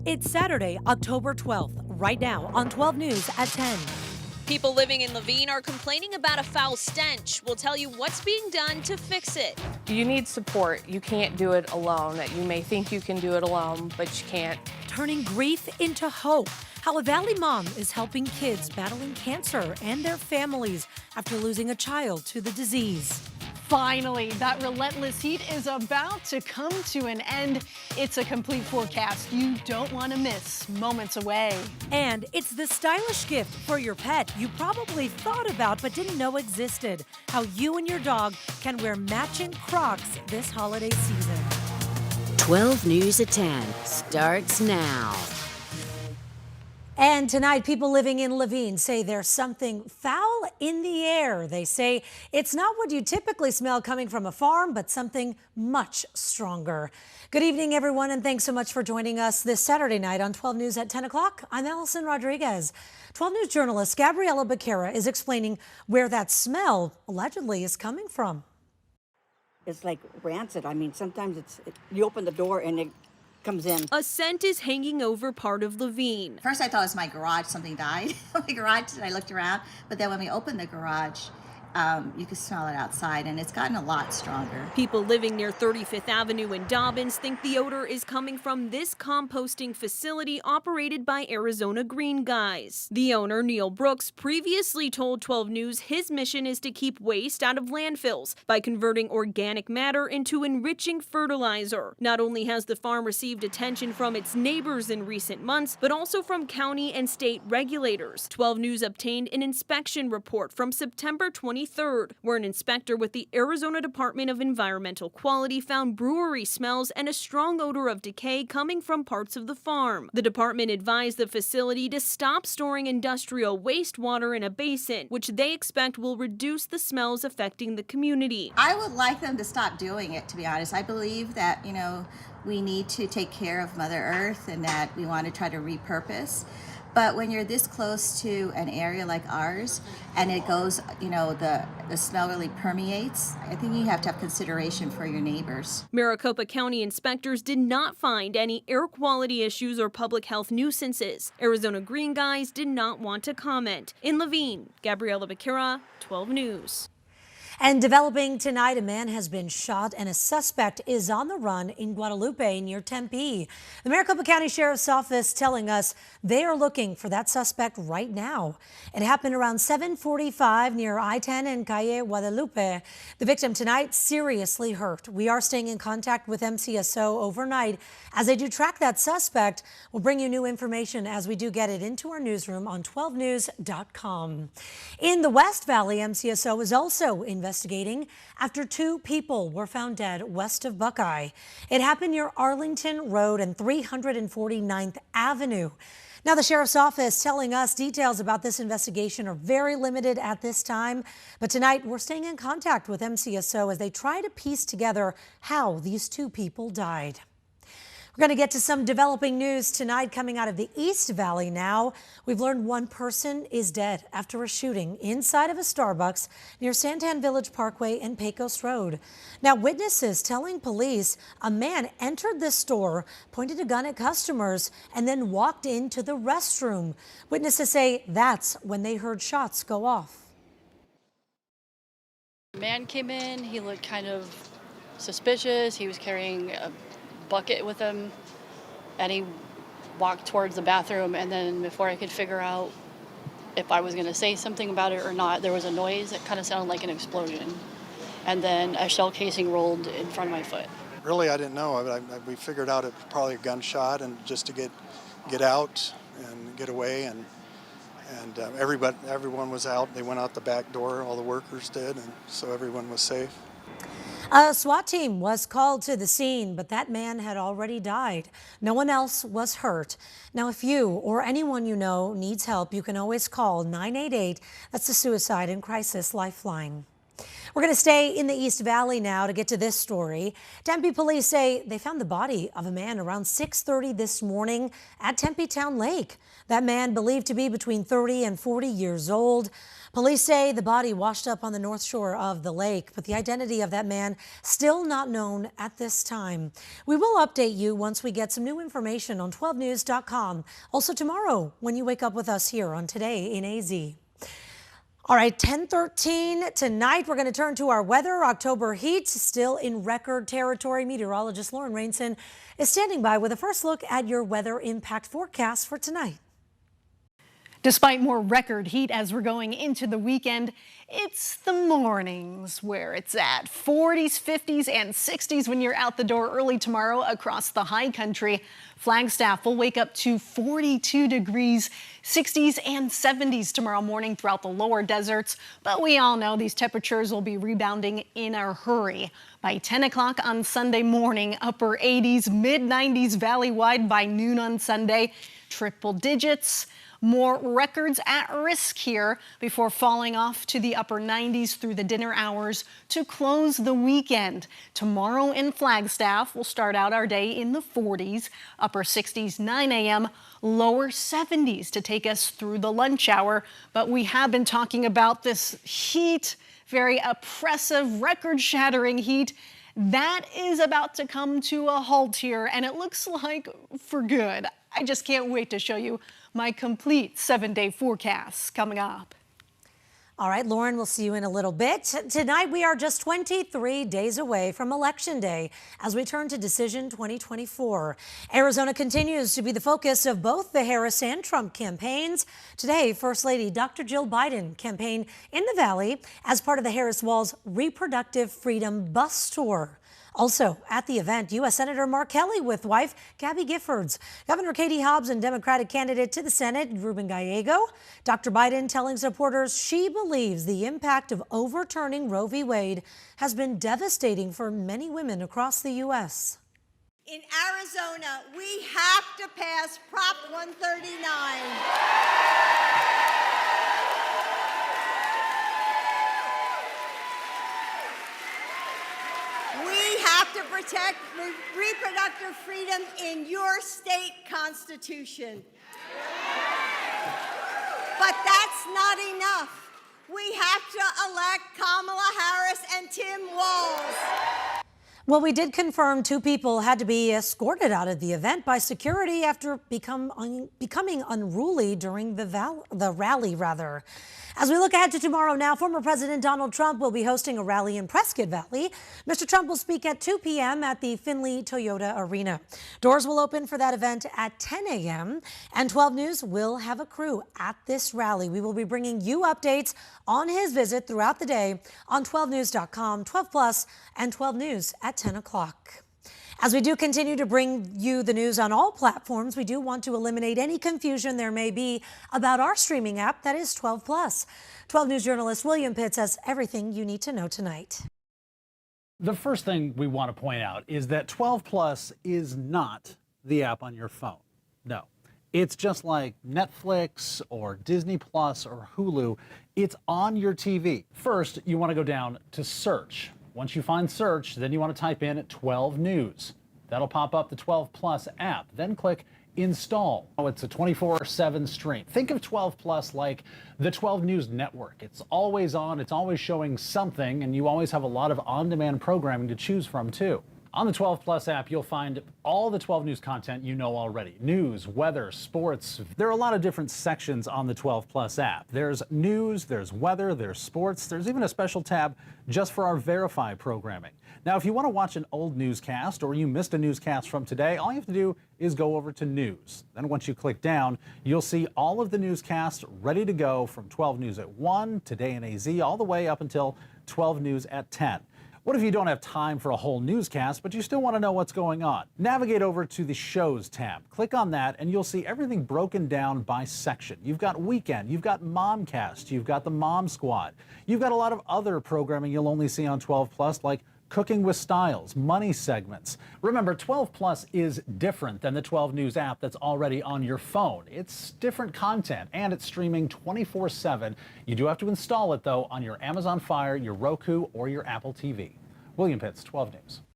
It's Saturday, October 12th, right now on 12 News at 10. People living in LaVine are complaining about a foul stench. We'll tell you what's being done to fix it. You need support. You can't do it alone. You may think you can do it alone, but you can't. Turning grief into hope. How a Valley mom is helping kids battling cancer and their families after losing a child to the disease. Finally, that relentless heat is about to come to an end. It's a complete forecast you don't want to miss, moments away. And it's the stylish gift for your pet you probably thought about but didn't know existed. How you and your dog can wear matching Crocs this holiday season. 12 News at 10 starts now. And tonight, people living in LaVine say there's something foul in the air. They say it's not what you typically smell coming from a farm, but something much stronger. Good evening, everyone, and thanks so much for joining us this Saturday night on 12 News at 10 o'clock. I'm Allison Rodriguez. 12 News journalist Gabriella Becerra is explaining where that smell allegedly is coming from. It's like rancid. I mean, sometimes you open the door and it comes in. A scent is hanging over part of LaVine. First I thought it was my garage, something died. My garage, and I looked around, but then when we opened the garage, you could smell it outside, and it's gotten a lot stronger. People living near 35th Avenue in Dobbins think the odor is coming from this composting facility operated by Arizona Green Guys. The owner, Neil Brooks, previously told 12 News his mission is to keep waste out of landfills by converting organic matter into enriching fertilizer. Not only has the farm received attention from its neighbors in recent months, but also from county and state regulators. 12 News obtained an inspection report from September 23rd, where an inspector with the Arizona Department of Environmental Quality found brewery smells and a strong odor of decay coming from parts of the farm. The department advised the facility to stop storing industrial wastewater in a basin, which they expect will reduce the smells affecting the community. I would like them to stop doing it, to be honest. I believe that, we need to take care of Mother Earth and that we want to try to repurpose. But when you're this close to an area like ours and it goes, the smell really permeates, I think you have to have consideration for your neighbors. Maricopa County inspectors did not find any air quality issues or public health nuisances. Arizona Green Guys did not want to comment. In LaVine, Gabriella Becerra, 12 News. And developing tonight, a man has been shot and a suspect is on the run in Guadalupe near Tempe. The Maricopa County Sheriff's Office telling us they are looking for that suspect right now. It happened around 7:45 near I-10 and Calle Guadalupe. The victim tonight seriously hurt. We are staying in contact with MCSO overnight as they do track that suspect. We'll bring you new information as we do get it into our newsroom on 12news.com. In the West Valley, MCSO is also investigating after two people were found dead west of Buckeye. It happened near Arlington Road and 349th Avenue. Now, the sheriff's office telling us details about this investigation are very limited at this time. But tonight, we're staying in contact with MCSO as they try to piece together how these two people died. We're going to get to some developing news tonight coming out of the East Valley now. We've learned one person is dead after a shooting inside of a Starbucks near Santan Village Parkway and Pecos Road. Now, witnesses telling police a man entered the store, pointed a gun at customers, and then walked into the restroom. Witnesses say that's when they heard shots go off. The man came in, he looked kind of suspicious. He was carrying a bucket with him, and he walked towards the bathroom, and then before I could figure out if I was going to say something about it or not, there was a noise that kind of sounded like an explosion, and then a shell casing rolled in front of my foot. Really, I didn't know. We figured out it was probably a gunshot, and just to get out and get away, and everyone was out. They went out the back door, all the workers did, and so everyone was safe. A SWAT team was called to the scene, but that man had already died. No one else was hurt. Now, if you or anyone you know needs help, you can always call 988. That's the Suicide and Crisis Lifeline. We're going to stay in the East Valley now to get to this story. Tempe police say they found the body of a man around 6:30 this morning at Tempe Town Lake. That man believed to be between 30 and 40 years old. Police say the body washed up on the north shore of the lake, but the identity of that man still not known at this time. We will update you once we get some new information on 12news.com. Also tomorrow when you wake up with us here on Today in AZ. All right, 10:13 tonight, we're going to turn to our weather. October heat still in record territory. Meteorologist Lauren Rainson is standing by with a first look at your weather impact forecast for tonight. Despite more record heat as we're going into the weekend, it's the mornings where it's at 40s, 50s, and 60s when you're out the door early tomorrow across the high country. Flagstaff will wake up to 42 degrees, 60s and 70s tomorrow morning throughout the lower deserts. But we all know these temperatures will be rebounding in a hurry. By 10 o'clock on Sunday morning, upper 80s, mid 90s valley-wide by noon on Sunday. Triple digits. More records at risk here before falling off to the upper 90s through the dinner hours to close the weekend. Tomorrow in Flagstaff, we'll start out our day in the 40s, upper 60s 9 a.m., lower 70s to take us through the lunch hour. But we have been talking about this heat, very oppressive, record-shattering heat. That is about to come to a halt here, and it looks like for good. I just can't wait to show you my complete 7-day forecast coming up. All right, Lauren, we'll see you in a little bit. Tonight, we are just 23 days away from Election Day as we turn to Decision 2024. Arizona continues to be the focus of both the Harris and Trump campaigns. Today, First Lady Dr. Jill Biden campaigned in the Valley as part of the Harris Wall's Reproductive Freedom Bus Tour. Also at the event, U.S. Senator Mark Kelly with wife Gabby Giffords, Governor Katie Hobbs and Democratic candidate to the Senate Ruben Gallego. Dr. Biden telling supporters she believes the impact of overturning Roe v. Wade has been devastating for many women across the U.S. In Arizona, we have to pass Prop 139. We have to protect reproductive freedom in your state constitution. But that's not enough. We have to elect Kamala Harris and Tim Walz. Well, we did confirm 2 people had to be escorted out of the event by security after becoming unruly during the rally. As we look ahead to tomorrow now, former President Donald Trump will be hosting a rally in Prescott Valley. Mr. Trump will speak at 2 p.m. at the Findlay Toyota Arena. Doors will open for that event at 10 a.m. and 12 News will have a crew at this rally. We will be bringing you updates on his visit throughout the day on 12news.com, 12 Plus, and 12 News at 10 o'clock. As we do continue to bring you the news on all platforms, we do want to eliminate any confusion there may be about our streaming app that is 12 Plus. 12 News journalist William Pitts has everything you need to know tonight. The first thing we want to point out is that 12 Plus is not the app on your phone. No, it's just like Netflix or Disney Plus or Hulu. It's on your TV. First, you want to go down to search. Once you find search, then you want to type in 12 News. That'll pop up the 12 Plus app. Then click install. Oh, it's a 24/7 stream. Think of 12 Plus like the 12 News network. It's always on, it's always showing something, and you always have a lot of on-demand programming to choose from too. On the 12 Plus app, you'll find all the 12 News content you know already. News, weather, sports. There are a lot of different sections on the 12 Plus app. There's news, there's weather, there's sports. There's even a special tab just for our Verify programming. Now, if you want to watch an old newscast or you missed a newscast from today, all you have to do is go over to News. Then once you click down, you'll see all of the newscasts ready to go from 12 News at 1, Today in AZ, all the way up until 12 News at 10. What if you don't have time for a whole newscast, but you still want to know what's going on? Navigate over to the Shows tab. Click on that, and you'll see everything broken down by section. You've got Weekend, you've got Momcast, you've got the Mom Squad. You've got a lot of other programming you'll only see on 12 Plus, like Cooking with Styles, money segments. Remember, 12 Plus is different than the 12 News app that's already on your phone. It's different content and it's streaming 24/7. You do have to install it though on your Amazon Fire, your Roku, or your Apple TV. William Pitts, 12 News.